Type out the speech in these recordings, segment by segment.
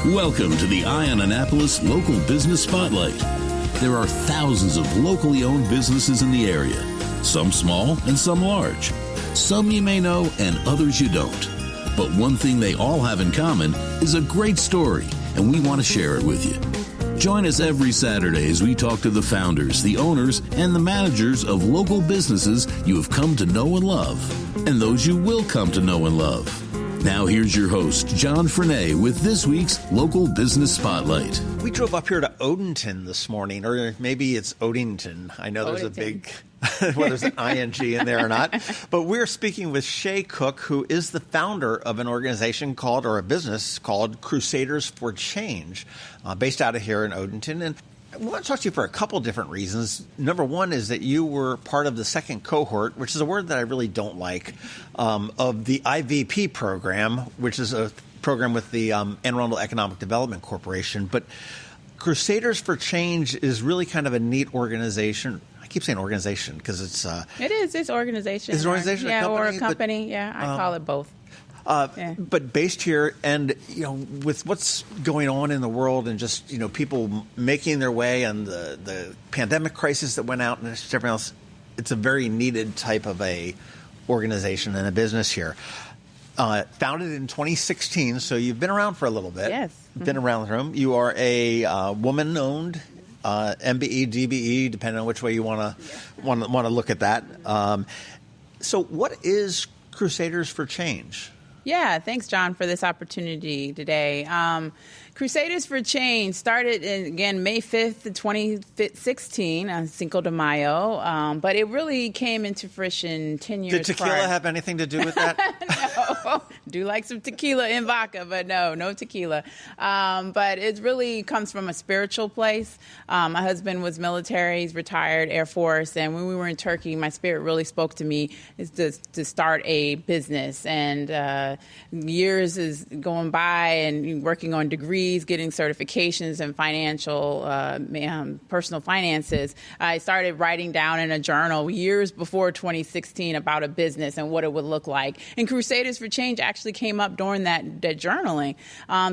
Welcome to the Eye on Annapolis Local Business Spotlight. There are thousands of locally owned businesses in the area, some small and some large. Some you may know and others you don't. But one thing they all have in common is a great story, and we want to share it with you. Join us every Saturday as we talk to the founders, the owners, and the managers of local businesses you have come to know and love, and those you will come to know and love. Now here's your host, John Frenay, with this week's Local Business Spotlight. We drove up here to Odenton this morning, or maybe it's Odington. I know there's a big, whether there's an ing in there or not. But we're speaking with Shay Cook, who is the founder of an organization called, or a business called Crusaders for Change, based out of here in Odenton. And I want to talk to you for a couple different reasons. Number one is that you were part of the second cohort, which is a word that I really don't like, of the IVP program, which is a program with the Arundel Economic Development Corporation. But Crusaders for Change is really kind of a neat organization. I keep saying organization because it's... It's organization. Is it organization a company? Or a company. I call it both. But based here, and with what's going on in the world, and just people making their way, and the pandemic crisis that went out, and everything else, it's a very needed type of a organization and a business here. Founded in 2016, so you've been around for a little bit. Yes, been around the room. You are a woman-owned MBE, DBE, depending on which way you want to look at that. So, what is Crusaders for Change? Yeah, thanks, John, for this opportunity today. Crusaders for Change started, May 5th, 2016, Cinco de Mayo, but it really came into fruition 10 years Did tequila have anything to do with that? No. Do like some tequila in vodka, but no tequila. But it really comes from a spiritual place. My husband was military, he's retired, Air Force, and when we were in Turkey, my spirit really spoke to me is to start a business. And years is going by and working on degrees, getting certifications in financial, personal finances. I started writing down in a journal years before 2016 about a business and what it would look like. And Crusaders for Change actually came up during that journaling.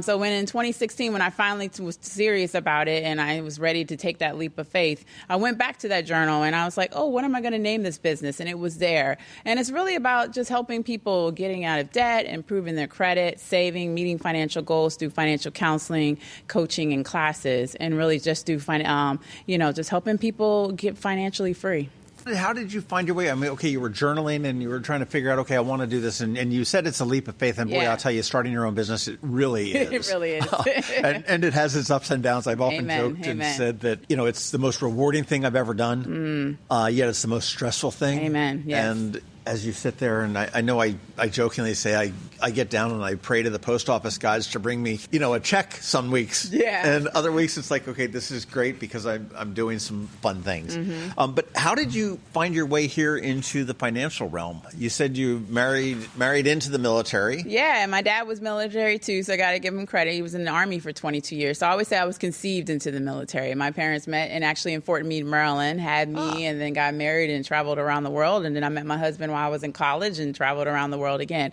So when in 2016, when I finally was serious about it and I was ready to take that leap of faith, I went back to that journal and I was like, what am I going to name this business? And it was there. And it's really about just helping people getting out of debt, improving their credit, saving, meeting financial goals through financial counseling, coaching, and classes, and really just do just helping people get financially free. How did you find your way? I mean, okay, you were journaling and you were trying to figure out, okay, I want to do this. And you said it's a leap of faith. And boy, I'll tell you, starting your own business, it really is. It really is. and it has its ups and downs. I've often joked and said that, it's the most rewarding thing I've ever done. Yet it's the most stressful thing. Amen. Yes. And as you sit there, and I know I jokingly say I get down and I pray to the post office guys to bring me, a check some weeks. Yeah. And other weeks it's like, okay, this is great because I'm doing some fun things. Mm-hmm. But how did you find your way here into the financial realm? You said you married into the military. Yeah, and my dad was military too, so I got to give him credit. He was in the Army for 22 years. So I always say I was conceived into the military. My parents met actually in Fort Meade, Maryland, had me and then got married and traveled around the world. And then I met my husband while I was in college and traveled around the world again.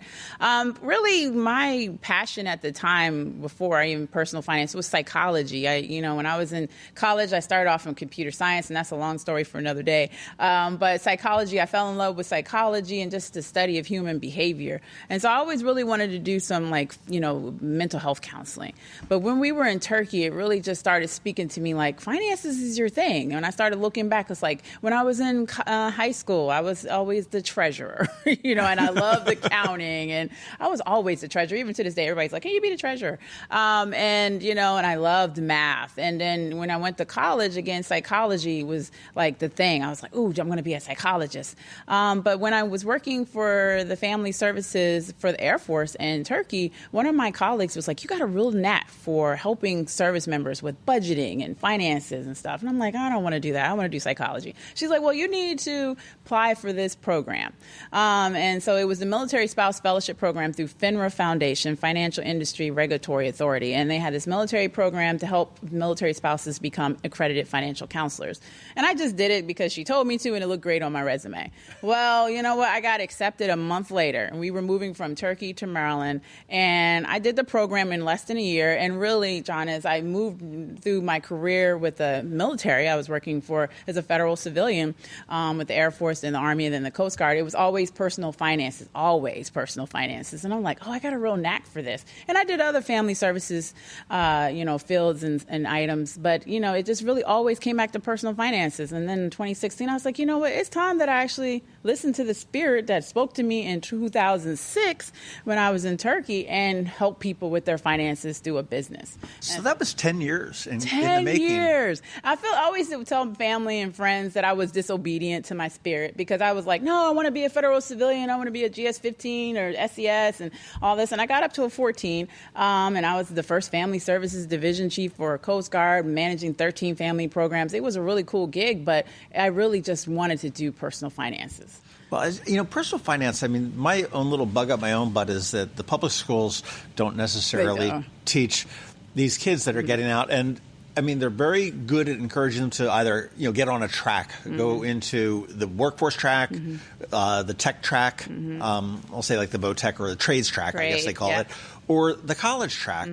Really, my passion at the time, before I even personal finance, was psychology. When I was in college, I started off in computer science, and that's a long story for another day. But psychology, I fell in love with psychology and just the study of human behavior. And so I always really wanted to do some mental health counseling. But when we were in Turkey, it really just started speaking to me like, finances is your thing. And I started looking back, it's like when I was in high school, I was always the treasurer. And I loved accounting, and I was always the treasurer. Even to this day, everybody's like, "Can you be the treasurer?" And I loved math. And then when I went to college, again, psychology was like the thing. I was like, "Ooh, I'm going to be a psychologist." But when I was working for the family services for the Air Force in Turkey, one of my colleagues was like, "You got a real knack for helping service members with budgeting and finances and stuff." And I'm like, "I don't want to do that. I want to do psychology." She's like, "Well, you need to apply for this program." And so it was the Military Spouse Fellowship Program through FINRA Foundation, Financial Industry Regulatory Authority. And they had this military program to help military spouses become accredited financial counselors. And I just did it because she told me to, and it looked great on my resume. Well, you know what? I got accepted a month later, and we were moving from Turkey to Maryland. And I did the program in less than a year. And really, John, as I moved through my career with the military, I was working as a federal civilian with the Air Force and the Army and then the Coast Guard. It was always personal finances, always personal finances. And I'm like, I got a real knack for this. And I did other family services, fields and items. But, it just really always came back to personal finances. And then in 2016, I was like, you know what? It's time that I actually listened to the spirit that spoke to me in 2006 when I was in Turkey and helped people with their finances through a business. So that was 10 years in the 10 making. years. I always tell family and friends that I was disobedient to my spirit because I was like, no, I want to be a federal civilian. I want to be a GS-15 or SES and all this. And I got up to a 14, and I was the first family services division chief for Coast Guard, managing 13 family programs. It was a really cool gig, but I really just wanted to do personal finances. Well, personal finance, my own little bug up my own butt is that the public schools don't necessarily teach these kids that are getting out. And, they're very good at encouraging them to either, get on a track, go into the workforce track, the tech track, I'll say like the VOTech or the trades track, I guess they call it, or the college track.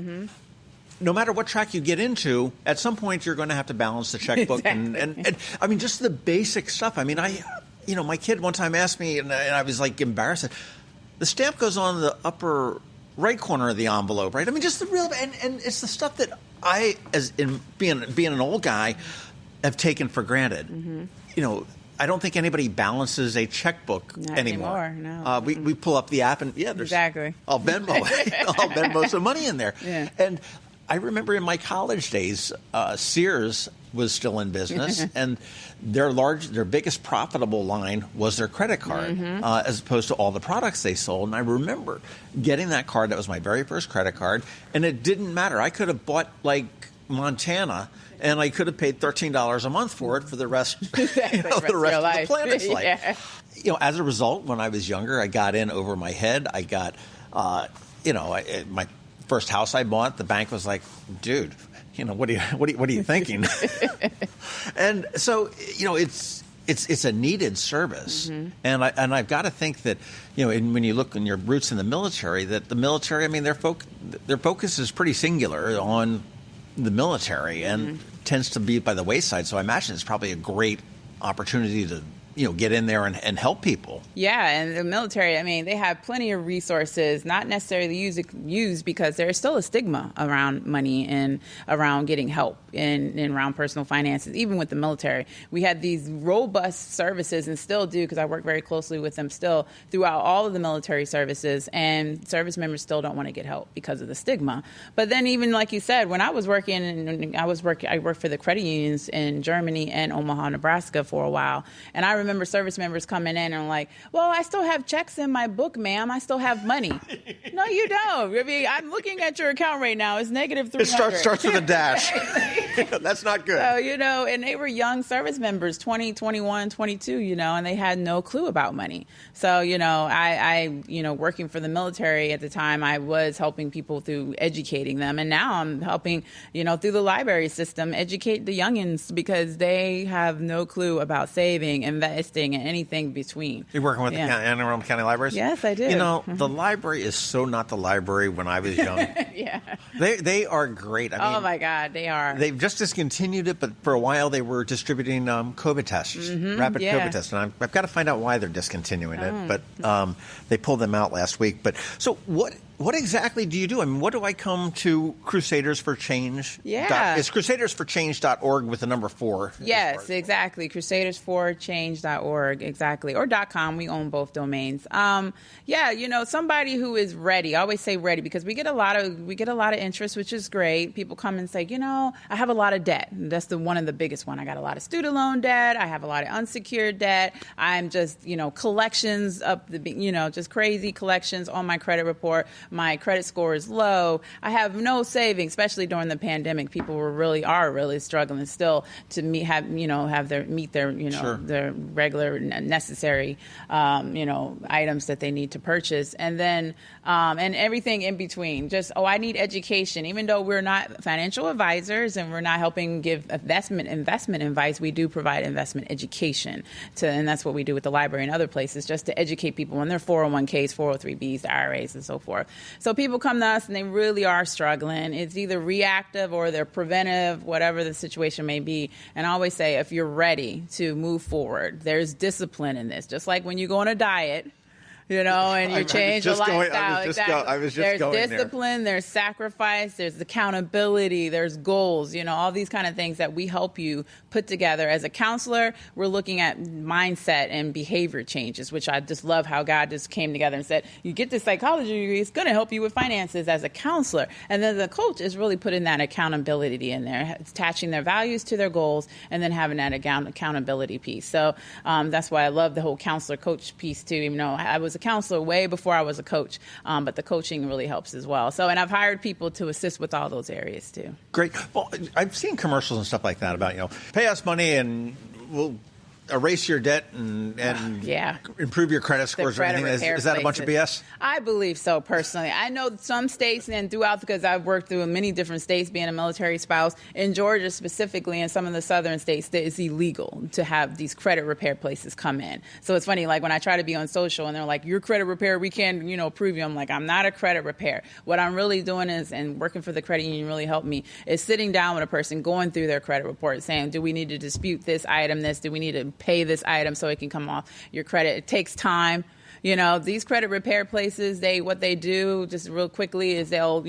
No matter what track you get into, at some point you're going to have to balance the checkbook. Exactly. and just the basic stuff. My kid one time asked me, and I was like embarrassed. The stamp goes on the upper right corner of the envelope, right? Just the real, and it's the stuff that I, as in being an old guy, have taken for granted. I don't think anybody balances a checkbook anymore. No. We pull up the app and there's exactly. I'll Venmo some money in there. Yeah. And I remember in my college days, Sears was still in business, and their biggest profitable line was their credit card, as opposed to all the products they sold. And I remember getting that card. That was my very first credit card, and it didn't matter. I could have bought like Montana, and I could have paid $13 a month for it for the rest, the rest of the planet's life. As a result, when I was younger, I got in over my head. I got, my first house I bought, the bank was like, dude, what are you thinking? And so, it's a needed service. And I've got to think that, when you look in your roots in the military, that the military, their focus is pretty singular on the military and tends to be by the wayside. So I imagine it's probably a great opportunity to get in there and help people. Yeah, and the military, they have plenty of resources, not necessarily used because there's still a stigma around money and around getting help and around personal finances, even with the military. We had these robust services and still do, because I work very closely with them still throughout all of the military services, and service members still don't want to get help because of the stigma. But then even like you said, when I was working, I worked for the credit unions in Germany and Omaha, Nebraska for a while, and I remember service members coming in and like, well, I still have checks in my book, ma'am. I still have money. No, you don't. I'm looking at your account right now. It's negative 300. It starts with a dash. That's not good. So, and they were young service members, 20, 21, 22, and they had no clue about money. So, I working for the military at the time, I was helping people through educating them. And now I'm helping, through the library system, educate the youngins because they have no clue about saving, investing, and anything between. You're working with the Arundel County Libraries? Yes, I do. The library is so not the library when I was young. Yeah. They are great. Oh, my God, they are. They've just discontinued it, but for a while they were distributing COVID tests, rapid COVID tests. And I've got to find out why they're discontinuing it, but they pulled them out last week. But so what exactly do you do? What do I come to Crusaders for Change? Yeah. It's crusadersforchange.org with the number 4. Yes, exactly. Crusadersforchange.org, exactly. Or .com. We own both domains. Somebody who is ready. I always say ready because we get a lot of interest, which is great. People come and say, I have a lot of debt. And that's one of the biggest one. I got a lot of student loan debt. I have a lot of unsecured debt. I'm just, collections up just crazy collections on my credit report. my credit score is low. I have no savings, especially during the pandemic. People are really struggling still to meet their Sure. their regular necessary items that they need to purchase, and then and everything in between. Just I need education. Even though we're not financial advisors and we're not helping give investment advice, we do provide investment education and that's what we do with the library and other places, just to educate people on their 401ks, 403bs, the IRAs, and so forth. So people come to us and they really are struggling. It's either reactive or they're preventive, whatever the situation may be. And I always say, if you're ready to move forward, there's discipline in this. Just like when you go on a diet, and you change your lifestyle. There's discipline, there's sacrifice, there's accountability, there's goals, all these kind of things that we help you put together. As a counselor, we're looking at mindset and behavior changes, which I just love how God just came together and said, you get this psychology degree, it's going to help you with finances as a counselor. And then the coach is really putting that accountability in there, attaching their values to their goals, and then having that accountability piece. So that's why I love the whole counselor coach piece too, even though I was a counselor way before I was a coach, but the coaching really helps as well. So, and I've hired people to assist with all those areas too. Great. Well, I've seen commercials and stuff like that about, pay us money and we'll erase your debt and improve your credit scores or anything. Is that a bunch of BS? I believe so, personally. I know some states and throughout, because I've worked through many different states being a military spouse. In Georgia specifically, and some of the southern states, it's illegal to have these credit repair places come in. So it's funny, like when I try to be on social and they're like, you're credit repair, we can't, approve you. I'm like, I'm not a credit repair. What I'm really doing is, and working for the credit union really helped me, is sitting down with a person, going through their credit report, saying, do we need to dispute this item, do we need to pay this item so it can come off your credit? It takes time. These credit repair places, what they do just real quickly is you'll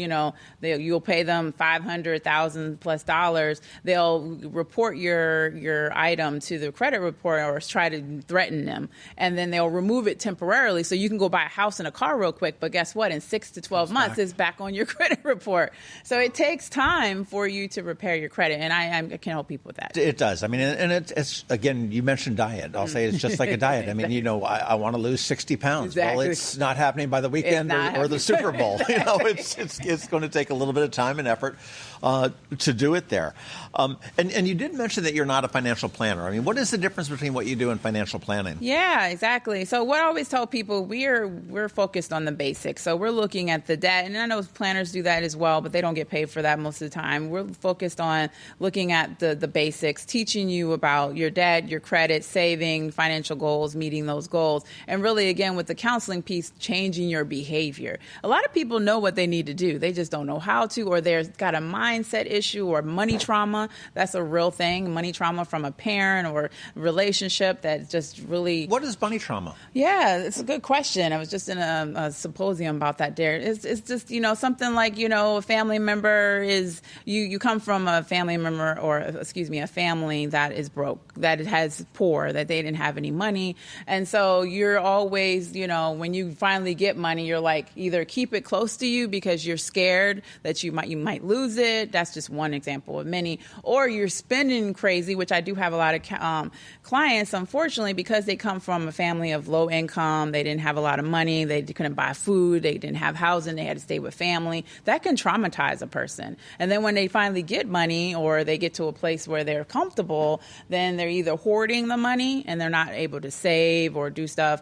pay them $500,000 plus dollars. They'll report your item to the credit report or try to threaten them, and then they'll remove it temporarily so you can go buy a house and a car real quick. But guess what? In 6 to 12 months, it's back on your credit report. So it takes time for you to repair your credit, and I can help people with that. It does. I mean, and it's again, you mentioned diet. I'll say it's just like a diet. I mean, I want to lose 60 pounds. Exactly. Well, it's not happening by the weekend or the Super Bowl. It's going to take a little bit of time and effort to do it there. And you did mention that you're not a financial planner. I mean, what is the difference between what you do and financial planning? Yeah, exactly. So what I always tell people, we're focused on the basics. So we're looking at the debt, and I know planners do that as well, but they don't get paid for that most of the time. We're focused on looking at the basics, teaching you about your debt, your credit, saving, financial goals, meeting those goals, and really, again, with the counseling piece, changing your behavior. A lot of people know what they need to do. They just don't know how to, or they've got a mindset issue or money trauma. That's a real thing. Money trauma from a parent or relationship that just really... What is money trauma? Yeah, it's a good question. I was just in a symposium about that there. It's just, something like, a family member is... You come from a family member a family that is broke, that has poor, that they didn't have any money. And so you're always, when you finally get money, you're like, either keep it close to you because you're scared that you might lose it. That's just one example of many. Or you're spending crazy, which I do have a lot of clients, unfortunately, because they come from a family of low income. They didn't have a lot of money. They couldn't buy food. They didn't have housing. They had to stay with family. That can traumatize a person. And then when they finally get money or they get to a place where they're comfortable, then they're either hoarding the money and they're not able to save or do stuff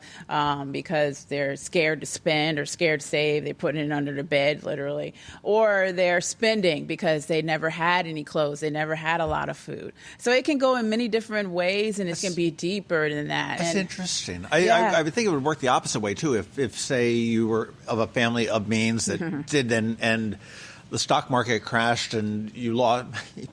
because they're scared to spend or scared to save. They're putting it under the bed, literally. Or they're spending because they never had any clothes. They never had a lot of food. So it can go in many different ways, and it can be deeper than that. That's interesting. I would think it would work the opposite way, too. If say, you were of a family of means that did and the stock market crashed and you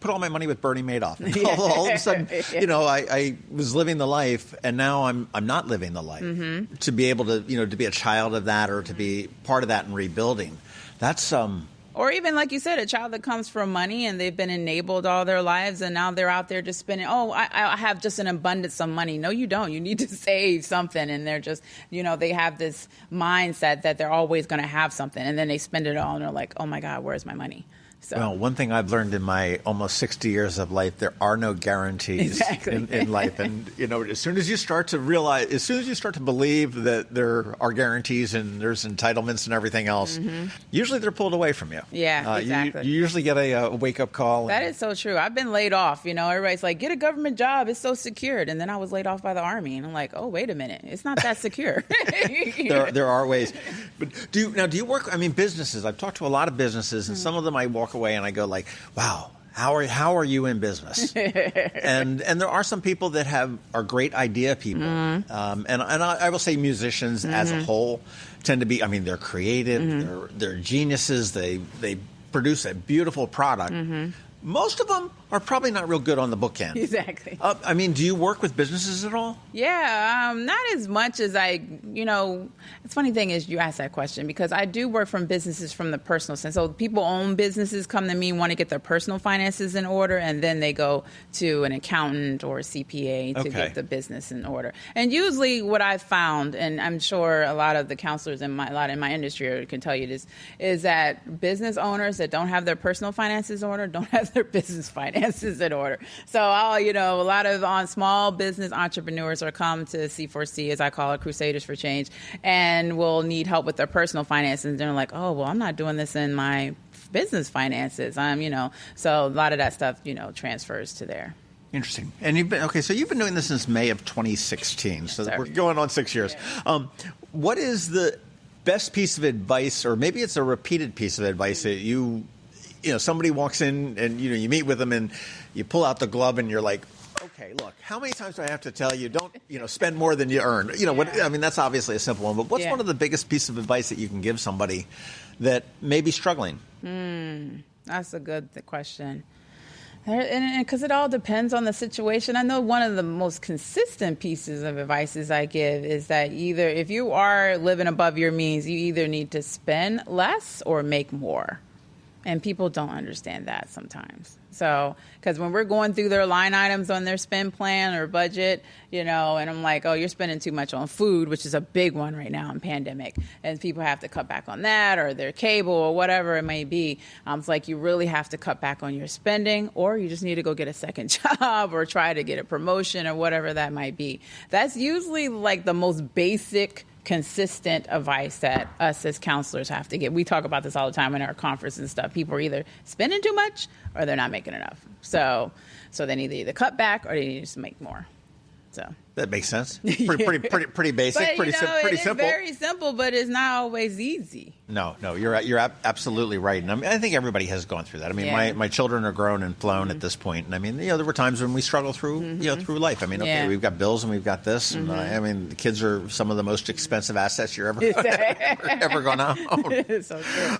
put all my money with Bernie Madoff. And all of a sudden, I was living the life, and now I'm not living the life. Mm-hmm. To be able to, to be a child of that or to be part of that and rebuilding, that's Or even, like you said, a child that comes from money and they've been enabled all their lives and now they're out there just spending, I have just an abundance of money. No, you don't. You need to save something. And they're just, they have this mindset that they're always going to have something. And then they spend it all and they're like, oh, my God, where's my money? So. Well, one thing I've learned in my almost 60 years of life, there are no guarantees in life. And, as soon as you start to believe that there are guarantees and there's entitlements and everything else, usually they're pulled away from you. Yeah, exactly. You usually get a wake-up call. That is so true. I've been laid off. Everybody's like, get a government job. It's so secured. And then I was laid off by the Army. And I'm like, oh, wait a minute. It's not that secure. There are ways. But do you work, businesses. I've talked to a lot of businesses, and some of them I walk away and I go like, wow, how are you in business? and there are some people that are great idea people. And I will say musicians as a whole tend to be, they're creative, they're geniuses, they produce a beautiful product. Most of them are probably not real good on the bookend. Exactly. Do you work with businesses at all? Yeah, not as much as it's funny thing is you asked that question because I do work from businesses from the personal sense. So people own businesses come to me, want to get their personal finances in order, and then they go to an accountant or a CPA to get the business in order. And usually what I've found, and I'm sure a lot of the counselors in my industry can tell you this, is that business owners that don't have their personal finances in order don't have their business finances in order. So, a lot of small business entrepreneurs are come to C4C, as I call it, Crusaders for Change, and will need help with their personal finances. And they're like, oh, well, I'm not doing this in my business finances. So a lot of that stuff, transfers to there. Interesting. And you've been doing this since May of 2016. So we're going on 6 years. Yeah. What is the best piece of advice, or maybe it's a repeated piece of advice that somebody walks in and, you meet with them and you pull out the glove and you're like, okay, look, how many times do I have to tell you don't, spend more than you earn? That's obviously a simple one, but what's one of the biggest pieces of advice that you can give somebody that may be struggling? That's a good question. And because it all depends on the situation. I know one of the most consistent pieces of advice I give is that either if you are living above your means, you either need to spend less or make more. And people don't understand that sometimes. So, because when we're going through their line items on their spend plan or budget, and I'm like, oh, you're spending too much on food, which is a big one right now in pandemic. And people have to cut back on that or their cable or whatever it may be. It's like you really have to cut back on your spending, or you just need to go get a second job or try to get a promotion or whatever that might be. That's usually like the most basic consistent advice that us as counselors have to get. We talk about this all the time in our conference and stuff. People are either spending too much or they're not making enough. So they need to either cut back or they need to make more. So that makes sense. Pretty basic. But, pretty simple. It's very simple, but it's not always easy. No, you're absolutely right. And I think everybody has gone through that. My children are grown and flown at this point. And there were times when we struggle through, through life. We've got bills and we've got this. And the kids are some of the most expensive assets you're ever going to own. So true.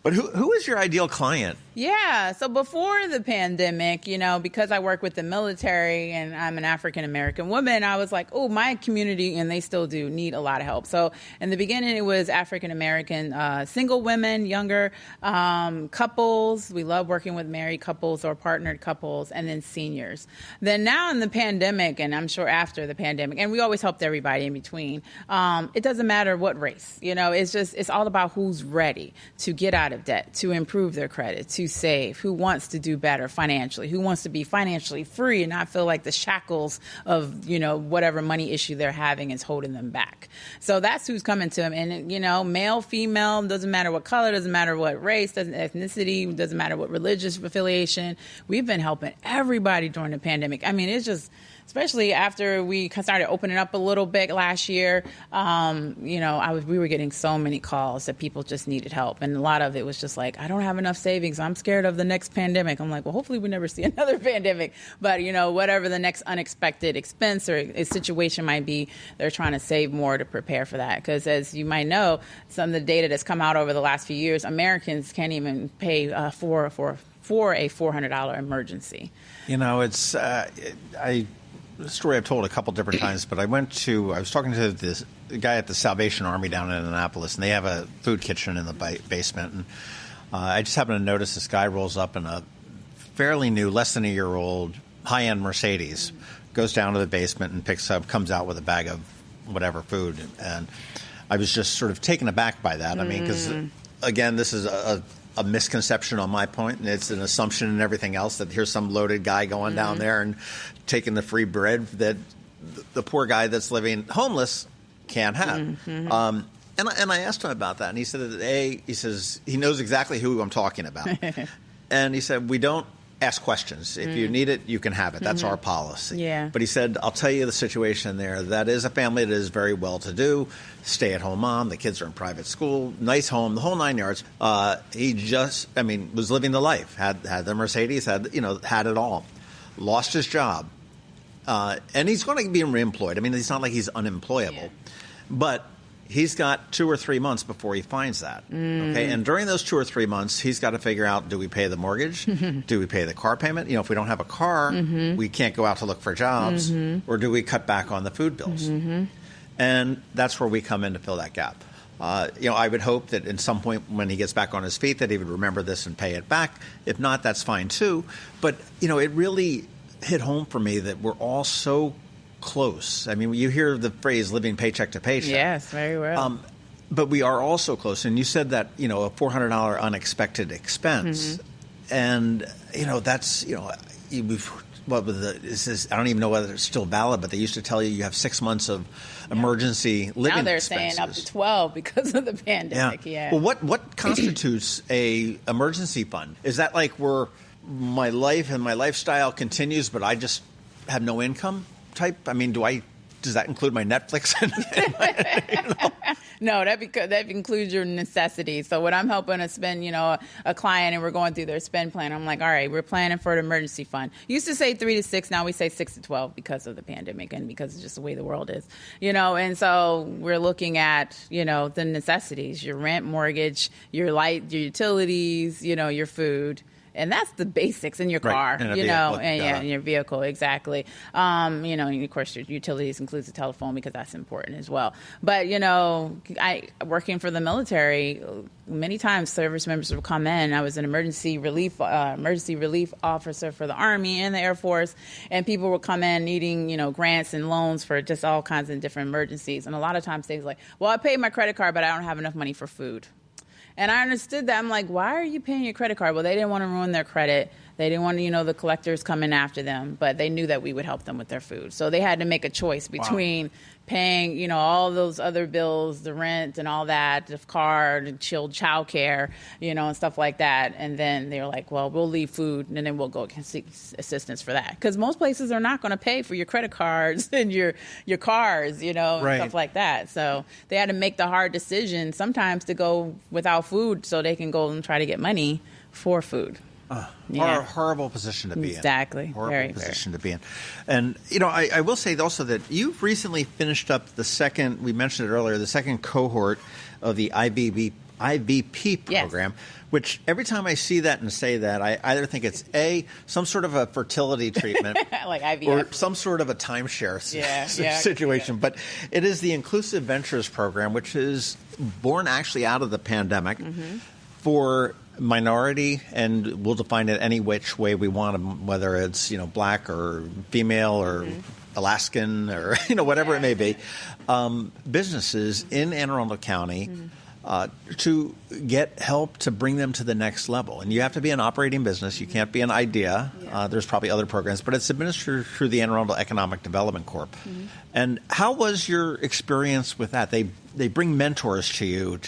But who is your ideal client? Yeah. So before the pandemic, because I work with the military and I'm an African American woman, I was like, oh, my community, and they still do, need a lot of help. So in the beginning, it was African American single women, younger couples. We love working with married couples or partnered couples, and then seniors. Then now in the pandemic, and I'm sure after the pandemic, and we always helped everybody in between, it doesn't matter what race. It's all about who's ready to get out of debt, to improve their credit, to save, who wants to do better financially, who wants to be financially free and not feel like the shackles of, whatever money issue they're having is holding them back. So that's who's coming to them. And, male, female, doesn't matter what color, doesn't matter what race, doesn't ethnicity, doesn't matter what religious affiliation. We've been helping everybody during the pandemic. It's just, especially after we started opening up a little bit last year, we were getting so many calls that people just needed help. And a lot of it was just like, I don't have enough savings. I'm scared of the next pandemic. I'm like, well, hopefully we never see another pandemic. But, whatever the next unexpected expense or a situation might be, they're trying to save more to prepare for that. Because as you might know, some of the data that's come out over the last few years, Americans can't even pay for a $400 emergency. It's a story I've told a couple different times, but I was talking to this guy at the Salvation Army down in Annapolis, and they have a food kitchen in the basement. And I just happened to notice this guy rolls up in a fairly new, less than a year old, high-end Mercedes, goes down to the basement and comes out with a bag of whatever food. And I was just sort of taken aback by that. Because, again, this is a a misconception on my point, and it's an assumption and everything else that here's some loaded guy going down there and taking the free bread that the poor guy that's living homeless can't have. And I asked him about that, and he said that he says he knows exactly who I'm talking about. And he said, we don't ask questions. If you need it, you can have it. That's our policy. Yeah. But he said, I'll tell you the situation there. That is a family that is very well-to-do, stay-at-home mom. The kids are in private school, nice home, the whole 9 yards. He just, was living the life. Had the Mercedes, had it all. Lost his job. And he's going to be reemployed. It's not like he's unemployable. Yeah. But he's got 2 or 3 months before he finds that. Okay, and during those 2 or 3 months, he's got to figure out: do we pay the mortgage? Do we pay the car payment? If we don't have a car, we can't go out to look for jobs, or do we cut back on the food bills? And that's where we come in to fill that gap. I would hope that at some point when he gets back on his feet that he would remember this and pay it back. If not, that's fine too. But it really hit home for me that we're all so close. You hear the phrase living paycheck to paycheck. Yes, very well. But we are also close. And you said that, a $400 unexpected expense. And, that's, I don't even know whether it's still valid, but they used to tell you have 6 months of emergency living expenses. Now they're saying up to 12 because of the pandemic. Yeah. Well, what constitutes a emergency fund? Is that like where my life and my lifestyle continues, but I just have no income type? Does that include my Netflix? No, that includes your necessities. So when I'm helping to spend, a client and we're going through their spend plan, I'm like, all right, we're planning for an emergency fund. Used to say 3 to 6, now we say 6 to 12 because of the pandemic and because it's just the way the world is, And so we're looking at, the necessities: your rent, mortgage, your light, your utilities, your food. And that's the basics in your car, in your vehicle, exactly. And of course, your utilities includes the telephone because that's important as well. But, working for the military, many times service members would come in. I was an emergency relief officer for the Army and the Air Force, and people would come in needing, grants and loans for just all kinds of different emergencies. And a lot of times they're like, well, I paid my credit card, but I don't have enough money for food. And I understood that. I'm like, why are you paying your credit card? Well, they didn't want to ruin their credit. They didn't want to, the collectors coming after them. But they knew that we would help them with their food. So they had to make a choice between paying, all those other bills, the rent and all that, the car, the child care, and stuff like that. And then they were like, well, we'll leave food and then we'll go seek assistance for that. Because most places are not going to pay for your credit cards and your cars, and stuff like that. So they had to make the hard decision sometimes to go without food so they can go and try to get money for food. Horrible position to be in. Exactly. Horrible position to be in. And, I will say also that you've recently finished up the second, we mentioned it earlier, the second cohort of the IVP program, which every time I see that and say that, I either think it's some sort of a fertility treatment like IVF. or some sort of a timeshare situation. But it is the Inclusive Ventures program, which is born actually out of the pandemic for minority, and we'll define it any which way we want them, whether it's black or female or Alaskan or whatever it may be, businesses in Anne Arundel County to get help to bring them to the next level. And you have to be an operating business. You can't be an idea. There's probably other programs, but it's administered through the Anne Arundel Economic Development Corp. And how was your experience with that? They bring mentors to you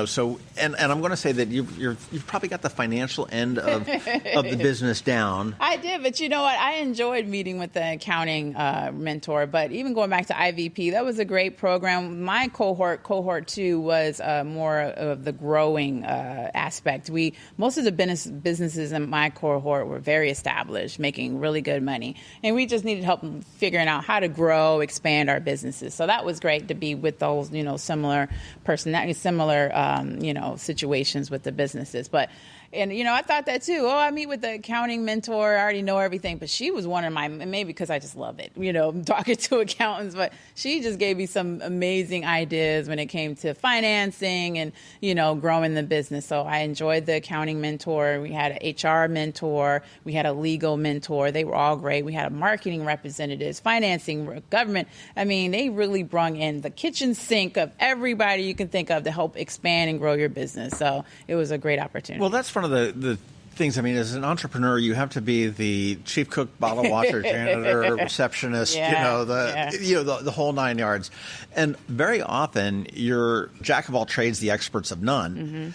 so and I'm going to say that you've probably got the financial end of the business down. I did, but you know what? I enjoyed meeting with the accounting mentor. But even going back to IVP, that was a great program. My cohort 2, was more of the growing aspect. Most of the businesses in my cohort were very established, making really good money, and we just needed help figuring out how to grow, expand our businesses. So that was great to be with those, similar personalities, similar, situations with the businesses. But And, I thought that too. Oh, I meet with the accounting mentor. I already know everything. But she was one of my, maybe because I just love it, talking to accountants. But she just gave me some amazing ideas when it came to financing and, growing the business. So I enjoyed the accounting mentor. We had an HR mentor. We had a legal mentor. They were all great. We had a marketing representatives, financing, government. I mean, they really brung in the kitchen sink of everybody you can think of to help expand and grow your business. So it was a great opportunity. Well, that's one of the things. I mean, as an entrepreneur, you have to be the chief cook, bottle washer, janitor, receptionist, the whole 9 yards. And very often, you're jack of all trades, the experts of none. Mm-hmm.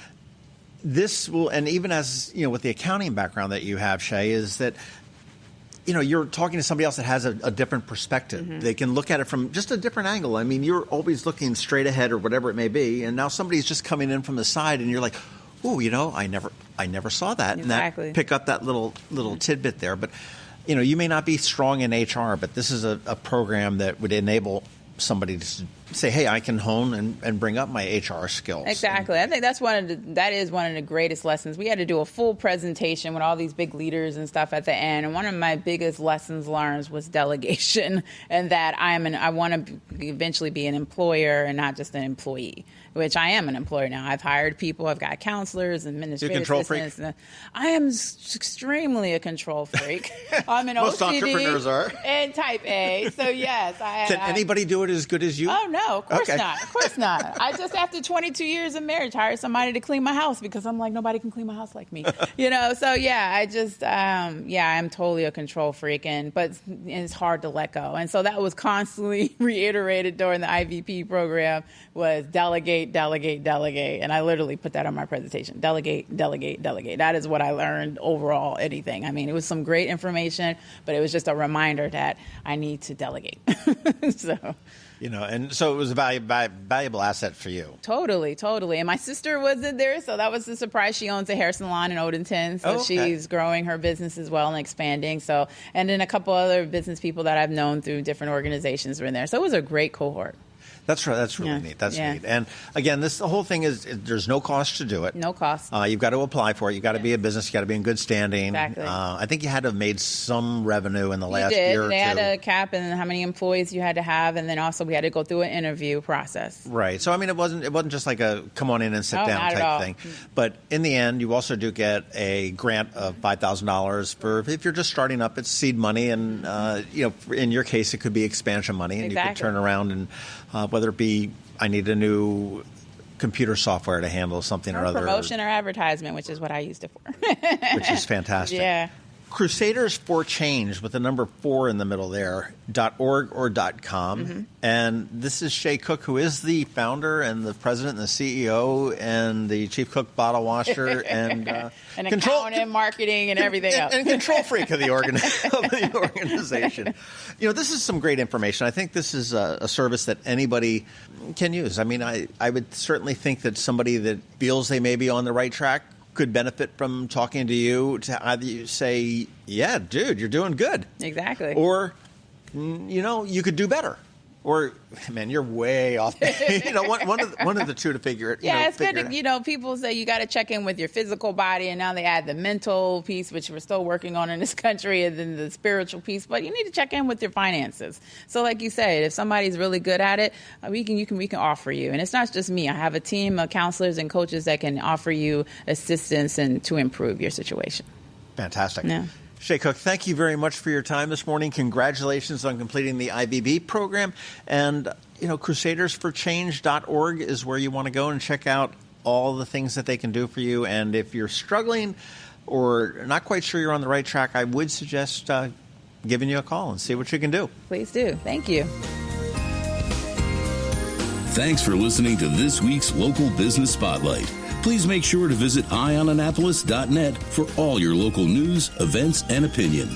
This will, and even as, with the accounting background that you have, Shay, is that you're talking to somebody else that has a different perspective. Mm-hmm. They can look at it from just a different angle. I mean, you're always looking straight ahead or whatever it may be, and now somebody's just coming in from the side, and you're like, "Oh, I never saw that." Exactly. And that pick up that little tidbit there. But you may not be strong in HR, but this is a program that would enable somebody to say, hey, I can hone and bring up my HR skills. Exactly. I think that is one of the greatest lessons. We had to do a full presentation with all these big leaders and stuff at the end. And one of my biggest lessons learned was delegation, and that I want to eventually be an employer and not just an employee, which I am an employer now. I've hired people. I've got counselors, administrative assistants. Freak? I am extremely a control freak. I'm an Most OCD entrepreneurs are. And type A. So, yes. Can anybody do it as good as you? Oh, no. Of course not. Of course not. I just, after 22 years of marriage, hired somebody to clean my house because I'm like, nobody can clean my house like me. So yeah, I just, I'm totally a control freak, but it's hard to let go. And so that was constantly reiterated during the IVP program was delegate, delegate, delegate. And I literally put that on my presentation. Delegate, delegate, delegate. That is what I learned overall, anything. I mean, it was some great information, but it was just a reminder that I need to delegate. So. And so it was a valuable asset for you. Totally. And my sister was in there, so that was a surprise. She owns a hair salon in Odenton, so she's growing her business as well and expanding. So, and then a couple other business people that I've known through different organizations were in there. So it was a great cohort. That's right. That's really neat. That's neat. And again, the whole thing is there's no cost to do it. No cost. You've got to apply for it. You've got to be a business. You've got to be in good standing. Exactly. I think you had to have made some revenue in the last year or two. They had a cap and how many employees you had to have, and then also we had to go through an interview process. Right. So I mean, it wasn't just like a come on in and sit down type thing. But in the end, you also do get a grant of $5,000 for if you're just starting up. It's seed money, and in your case, it could be expansion money, and you could turn around and whether it be I need a new computer software to handle something or other. Promotion or advertisement, which is what I used it for. Which is fantastic. Yeah. Crusaders for Change, with the number 4 in the middle there, .org or .com. Mm-hmm. And this is Shay Cook, who is the founder and the president and the CEO and the chief cook, bottle washer, and accountant, marketing, and everything else. And control freak of the organization. This is some great information. I think this is a service that anybody can use. I mean, I would certainly think that somebody that feels they may be on the right track could benefit from talking to you to either you say, yeah, dude, you're doing good. Exactly. Or, you could do better. Or, man, you're way off. One of the two to figure it. Yeah, it's good to, people say you got to check in with your physical body, and now they add the mental piece, which we're still working on in this country, and then the spiritual piece. But you need to check in with your finances. So, like you said, if somebody's really good at it, we can offer you. And it's not just me. I have a team of counselors and coaches that can offer you assistance and to improve your situation. Fantastic. Yeah. Shay Cook, thank you very much for your time this morning. Congratulations on completing the IBB program. And, crusadersforchange.org is where you want to go and check out all the things that they can do for you. And if you're struggling or not quite sure you're on the right track, I would suggest giving you a call and see what you can do. Please do. Thank you. Thanks for listening to this week's Local Business Spotlight. Please make sure to visit eyeonannapolis.net for all your local news, events, and opinion.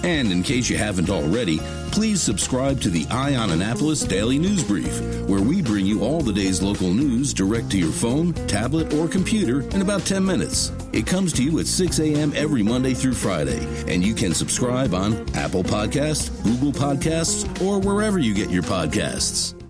And in case you haven't already, please subscribe to the Eye on Annapolis Daily News Brief, where we bring you all the day's local news direct to your phone, tablet, or computer in about 10 minutes. It comes to you at 6 a.m. every Monday through Friday, and you can subscribe on Apple Podcasts, Google Podcasts, or wherever you get your podcasts.